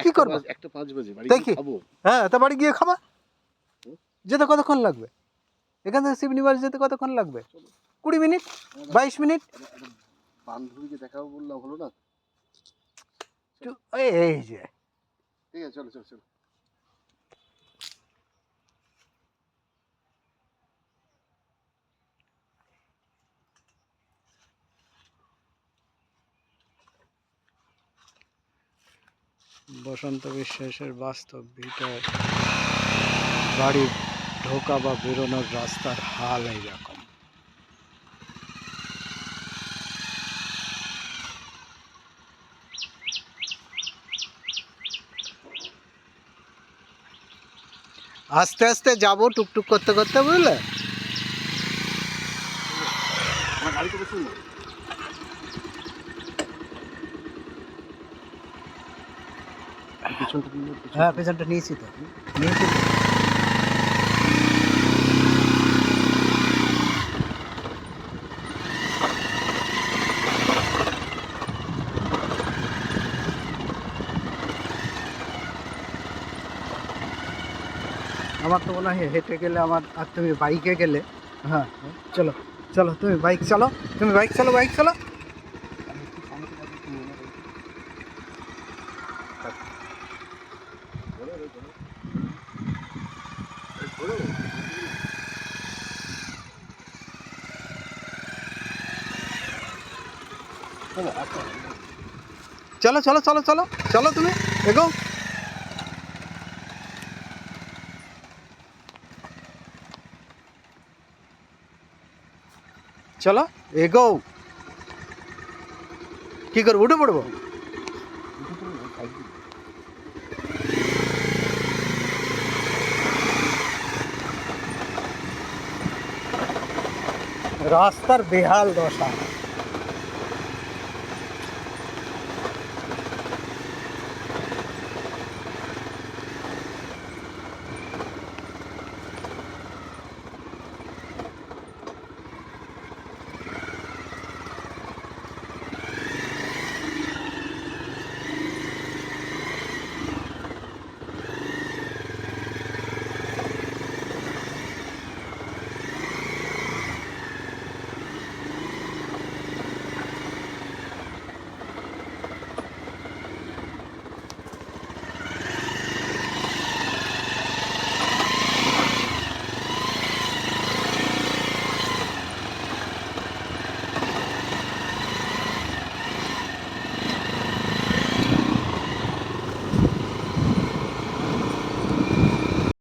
কি করবো? 1:05 বাজে বাড়ি দেখি। গিয়ে খাবো। হ্যাঁ, তা বাড়ি গিয়ে খাবা। যেতে কতক্ষণ লাগবে? এখান থেকে শিবনিবাস যেতে কতক্ষণ লাগবে? 20 মিনিট, 22 মিনিট। একটা বান্ধবীকে দেখাবো বললাম, হলো না? এই যে ঠিক আছে, চলো চলো চলো। বসন্ত বিশ্বাসের বাস্তব ভিটায় বাড়ি ঢোকা বা বেরোনোর রাস্তার হাল এইরকম। আস্তে আস্তে যাবো, টুকটুক করতে করতে, বুঝলে? আমার গাড়িতে বসুন না। পিছনটা নিয়ে হ্যাঁ, পেছনটা নিয়েছি তো, নিয়েছি তো। আমার তো মনে হয় হেঁটে গেলে আমার, আর তুমি বাইকে গেলে। হ্যাঁ, চলো চলো, তুমি বাইক চালো, তুমি বাইক চালো, বাইক চালো। চলো চলো চলো চলো চলো, তুমি এগো। চলো এগো। কি করবো, উঠে পড়বো? রাস্তার বেহাল দশা।